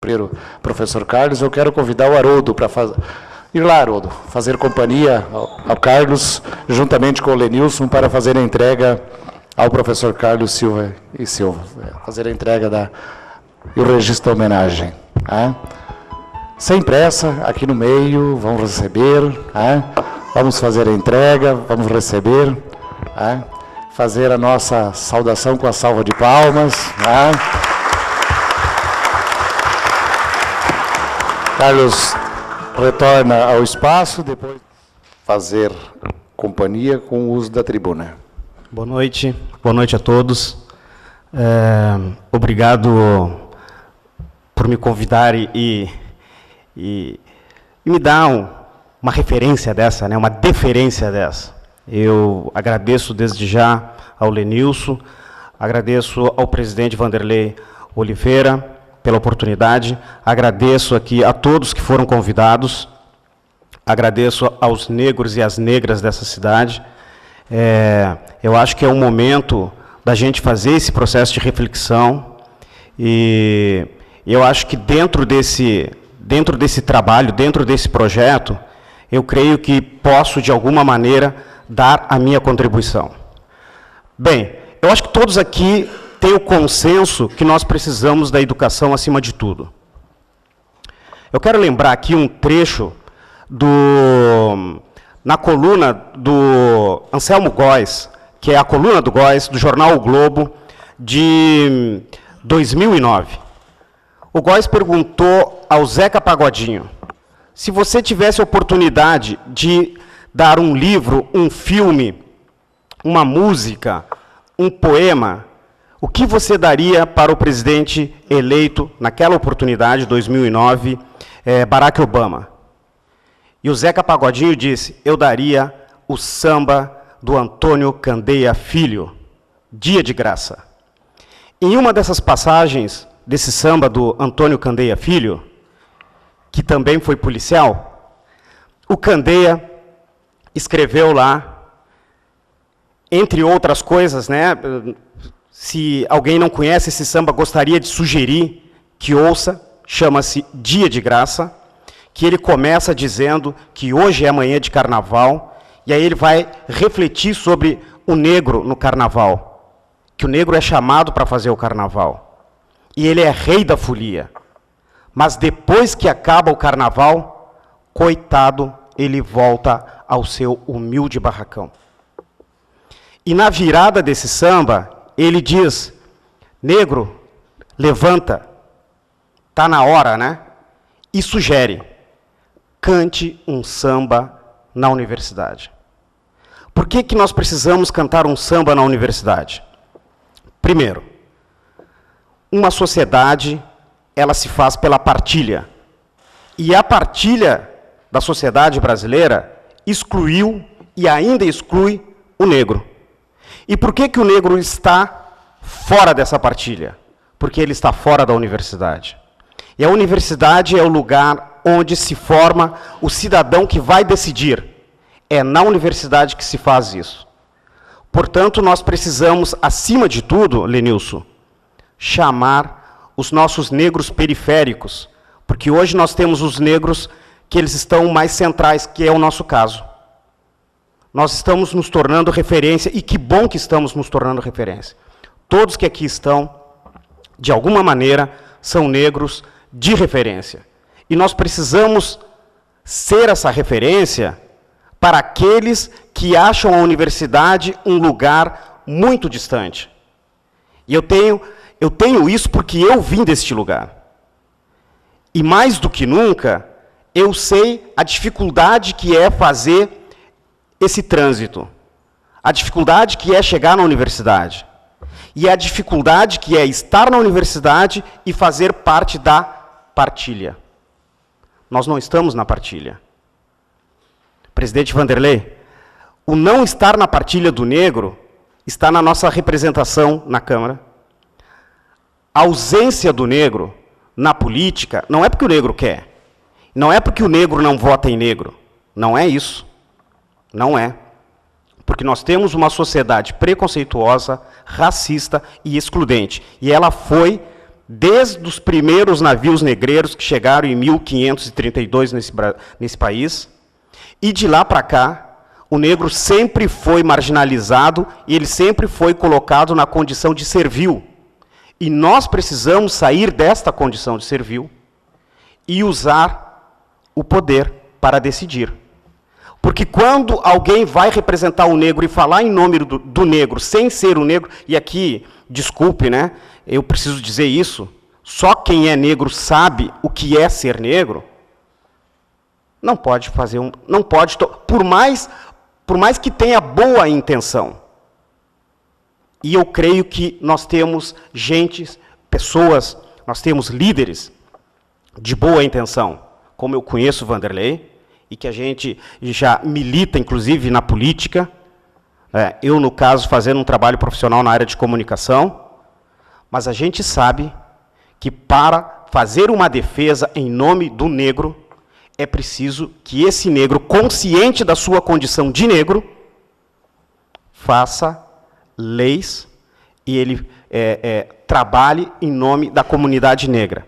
cumprir o professor Carlos, eu quero convidar o Haroldo para ir lá, Haroldo, fazer companhia ao Carlos, juntamente com o Lenilson, para fazer a entrega ao professor Carlos Silva e Silva, fazer a entrega e o registro da homenagem. Sem pressa, aqui no meio, vamos receber, vamos fazer a entrega, vamos receber, fazer a nossa saudação com a salva de palmas. Carlos retorna ao espaço, depois fazer companhia com o uso da tribuna. Boa noite a todos. Obrigado por me convidar e me dar uma referência dessa, né, uma deferência dessa. Eu agradeço desde já ao Lenilson, agradeço ao presidente Vanderlei Oliveira pela oportunidade, agradeço aqui a todos que foram convidados, agradeço aos negros e às negras dessa cidade. Eu acho que é um momento da gente fazer esse processo de reflexão e eu acho que dentro desse trabalho, dentro desse projeto, eu creio que posso, de alguma maneira, dar a minha contribuição. Bem, eu acho que todos aqui têm o consenso que nós precisamos da educação acima de tudo. Eu quero lembrar aqui um trecho na coluna do Anselmo Góes, que é a coluna do Góes, do jornal O Globo, de 2009. O Góes perguntou ao Zeca Pagodinho, se você tivesse a oportunidade de dar um livro, um filme, uma música, um poema, o que você daria para o presidente eleito, naquela oportunidade, 2009, Barack Obama? E o Zeca Pagodinho disse, eu daria o samba do Antônio Candeia Filho, Dia de Graça. Em uma dessas passagens desse samba do Antônio Candeia Filho, que também foi policial, o Candeia escreveu lá, entre outras coisas, né, se alguém não conhece esse samba, gostaria de sugerir que ouça, chama-se Dia de Graça, que ele começa dizendo que hoje é manhã de carnaval, e aí ele vai refletir sobre o negro no carnaval, que o negro é chamado para fazer o carnaval, e ele é rei da folia. Mas depois que acaba o carnaval, coitado, ele volta ao seu humilde barracão. E na virada desse samba, ele diz, negro, levanta, tá na hora, né? E sugere, cante um samba na universidade. Por que nós precisamos cantar um samba na universidade? Primeiro, uma sociedade, ela se faz pela partilha. E a partilha da sociedade brasileira excluiu e ainda exclui o negro. E por que o negro está fora dessa partilha? Porque ele está fora da universidade. E a universidade é o lugar onde se forma o cidadão que vai decidir. É na universidade que se faz isso. Portanto, nós precisamos, acima de tudo, Lenilson, chamar os nossos negros periféricos, porque hoje nós temos os negros que eles estão mais centrais, que é o nosso caso. Nós estamos nos tornando referência, e que bom que estamos nos tornando referência. Todos que aqui estão, de alguma maneira, são negros de referência. E nós precisamos ser essa referência para aqueles que acham a universidade um lugar muito distante. E eu tenho isso porque eu vim deste lugar. E mais do que nunca, eu sei a dificuldade que é fazer esse trânsito. A dificuldade que é chegar na universidade. E a dificuldade que é estar na universidade e fazer parte da partilha. Nós não estamos na partilha. Presidente Vanderlei, o não estar na partilha do negro está na nossa representação na Câmara. A ausência do negro na política não é porque o negro quer. Não é porque o negro não vota em negro. Não é isso. Não é. Porque nós temos uma sociedade preconceituosa, racista e excludente. E ela foi desde os primeiros navios negreiros que chegaram em 1532 nesse país, e de lá para cá, o negro sempre foi marginalizado e ele sempre foi colocado na condição de servil. E nós precisamos sair desta condição de servil e usar o poder para decidir. Porque quando alguém vai representar o negro e falar em nome do negro, sem ser o negro, e aqui, desculpe, né, eu preciso dizer isso, só quem é negro sabe o que é ser negro, não pode fazer não pode, por mais que tenha boa intenção. E eu creio que nós temos pessoas, nós temos líderes de boa intenção, como eu conheço o Vanderlei, e que a gente já milita, inclusive, na política. Eu, no caso, fazendo um trabalho profissional na área de comunicação, mas a gente sabe que para fazer uma defesa em nome do negro, é preciso que esse negro, consciente da sua condição de negro, faça leis e ele trabalhe em nome da comunidade negra.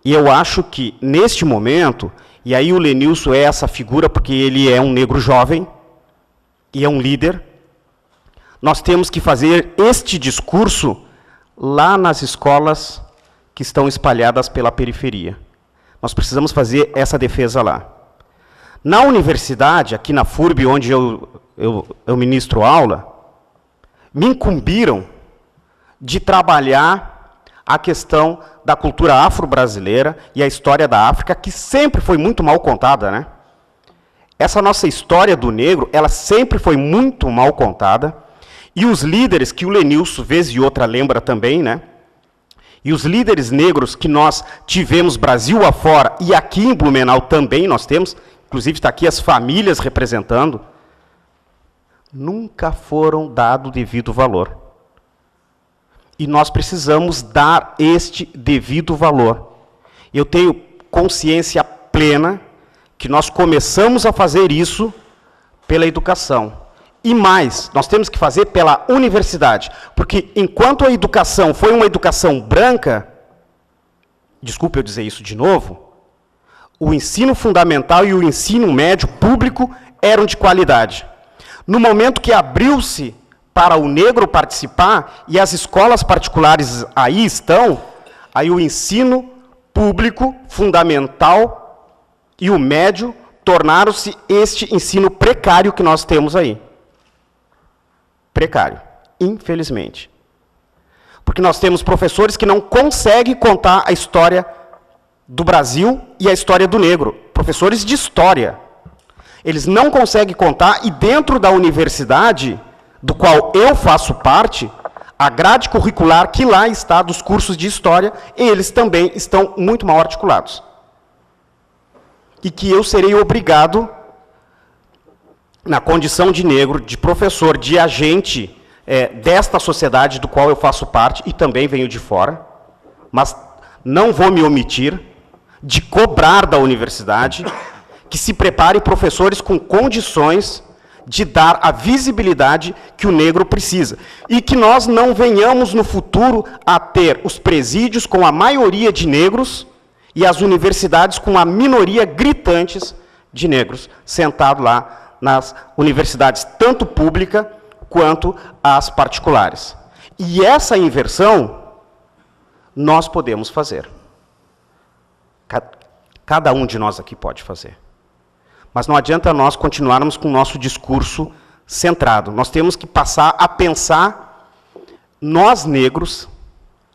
E eu acho que, neste momento, e aí o Lenilson é essa figura porque ele é um negro jovem e é um líder, nós temos que fazer este discurso lá nas escolas que estão espalhadas pela periferia. Nós precisamos fazer essa defesa lá. Na universidade, aqui na FURB, onde eu ministro aula, me incumbiram de trabalhar a questão da cultura afro-brasileira e a história da África, que sempre foi muito mal contada, né? Essa nossa história do negro, ela sempre foi muito mal contada, e os líderes, que o Lenilson, vez e outra, lembra também, né? E os líderes negros que nós tivemos Brasil afora, e aqui em Blumenau também nós temos, inclusive está aqui as famílias representando, nunca foram dado devido valor. E nós precisamos dar este devido valor. Eu tenho consciência plena que nós começamos a fazer isso pela educação. E mais, nós temos que fazer pela universidade. Porque enquanto a educação foi uma educação branca, desculpe eu dizer isso de novo, o ensino fundamental e o ensino médio público eram de qualidade. No momento que abriu-se para o negro participar, e as escolas particulares aí estão, aí o ensino público, fundamental e o médio tornaram-se este ensino precário que nós temos aí. Precário, infelizmente. Porque nós temos professores que não conseguem contar a história do Brasil e a história do negro. Professores de história. Eles não conseguem contar, e dentro da universidade, do qual eu faço parte, a grade curricular que lá está dos cursos de história, eles também estão muito mal articulados. E que eu serei obrigado, na condição de negro, de professor, de agente desta sociedade do qual eu faço parte, e também venho de fora, mas não vou me omitir de cobrar da universidade que se prepare professores com condições de dar a visibilidade que o negro precisa. E que nós não venhamos no futuro a ter os presídios com a maioria de negros e as universidades com a minoria gritantes de negros, sentados lá nas universidades, tanto pública quanto as particulares. E essa inversão nós podemos fazer. Cada um de nós aqui pode fazer. Mas não adianta nós continuarmos com o nosso discurso centrado. Nós temos que passar a pensar, nós negros,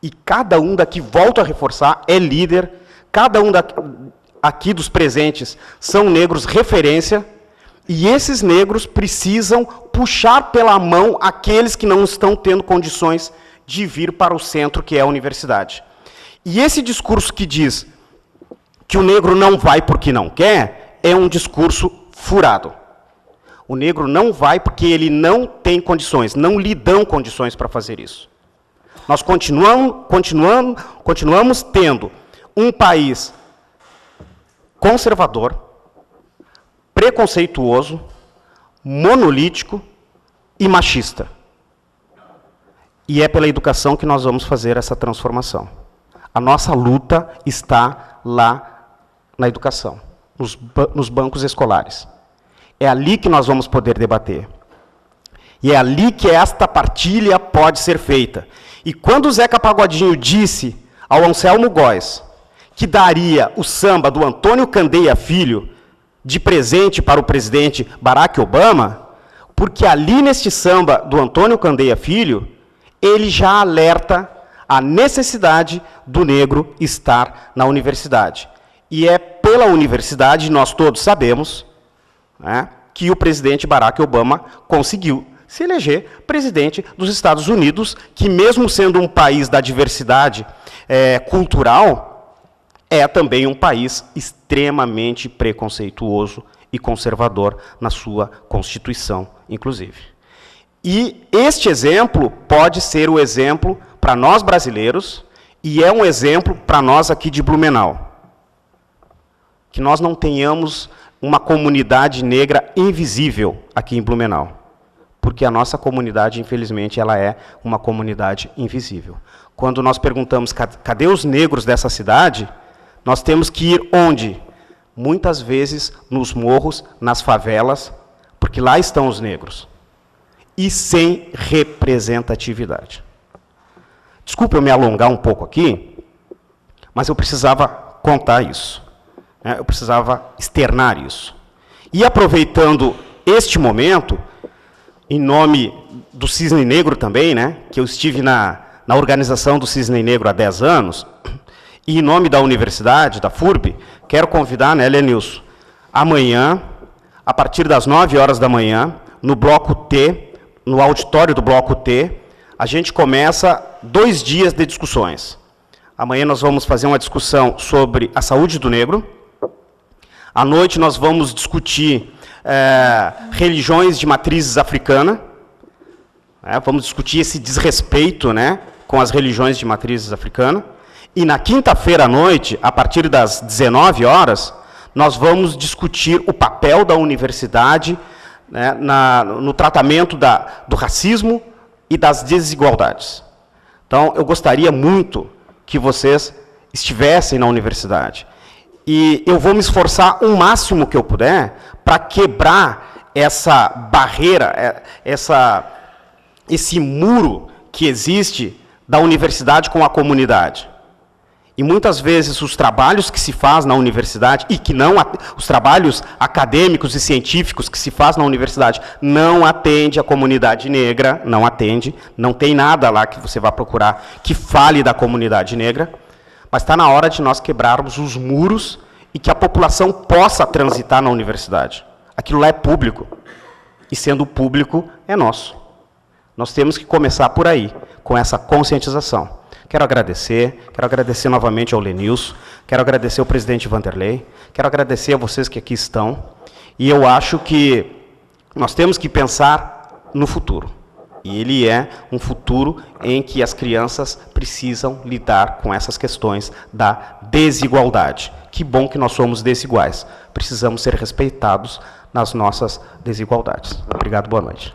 e cada um daqui, volto a reforçar, é líder, cada um aqui dos presentes são negros referência, e esses negros precisam puxar pela mão aqueles que não estão tendo condições de vir para o centro, que é a universidade. E esse discurso que diz que o negro não vai porque não quer, é um discurso furado. O negro não vai porque ele não tem condições, não lhe dão condições para fazer isso. Nós continuamos tendo um país conservador, preconceituoso, monolítico e machista. E é pela educação que nós vamos fazer essa transformação. A nossa luta está lá na educação, nos bancos escolares. É ali que nós vamos poder debater. E é ali que esta partilha pode ser feita. E quando o Zeca Pagodinho disse ao Anselmo Góes que daria o samba do Antônio Candeia Filho de presente para o presidente Barack Obama, porque ali neste samba do Antônio Candeia Filho, ele já alerta a necessidade do negro estar na universidade. E é pela universidade, nós todos sabemos, né, que o presidente Barack Obama conseguiu se eleger presidente dos Estados Unidos, que mesmo sendo um país da diversidade cultural, é também um país extremamente preconceituoso e conservador na sua Constituição, inclusive. E este exemplo pode ser o exemplo para nós brasileiros e é um exemplo para nós aqui de Blumenau. Que nós não tenhamos uma comunidade negra invisível aqui em Blumenau. Porque a nossa comunidade, infelizmente, ela é uma comunidade invisível. Quando nós perguntamos cadê os negros dessa cidade, nós temos que ir onde? Muitas vezes nos morros, nas favelas, porque lá estão os negros. E sem representatividade. Desculpa eu me alongar um pouco aqui, mas eu precisava contar isso. Né? Eu precisava externar isso. E aproveitando este momento, em nome do Cisne Negro também, né, que eu estive na organização do Cisne Negro há 10 anos, e em nome da universidade, da FURB, quero convidar, né, Lenilson, amanhã, a partir das 9 horas da manhã, no Bloco T, no auditório do Bloco T, a gente começa 2 dias de discussões. Amanhã nós vamos fazer uma discussão sobre a saúde do negro. À noite nós vamos discutir religiões de matrizes africana. Vamos discutir esse desrespeito, né, com as religiões de matrizes africana. E na quinta-feira à noite, a partir das 19 horas, nós vamos discutir o papel da universidade, né, no tratamento do racismo e das desigualdades. Então, eu gostaria muito que vocês estivessem na universidade. E eu vou me esforçar o máximo que eu puder para quebrar essa barreira, esse muro que existe da universidade com a comunidade. E muitas vezes os trabalhos que se faz na universidade, e que não, os trabalhos acadêmicos e científicos que se faz na universidade, não atende a comunidade negra, não atende, não tem nada lá que você vá procurar que fale da comunidade negra, mas está na hora de nós quebrarmos os muros e que a população possa transitar na universidade. Aquilo lá é público, e sendo público, é nosso. Nós temos que começar por aí, com essa conscientização. Quero agradecer novamente ao Lenilson, quero agradecer ao presidente Vanderlei, quero agradecer a vocês que aqui estão, e eu acho que nós temos que pensar no futuro. E ele é um futuro em que as crianças precisam lidar com essas questões da desigualdade. Que bom que nós somos desiguais. Precisamos ser respeitados nas nossas desigualdades. Obrigado, boa noite.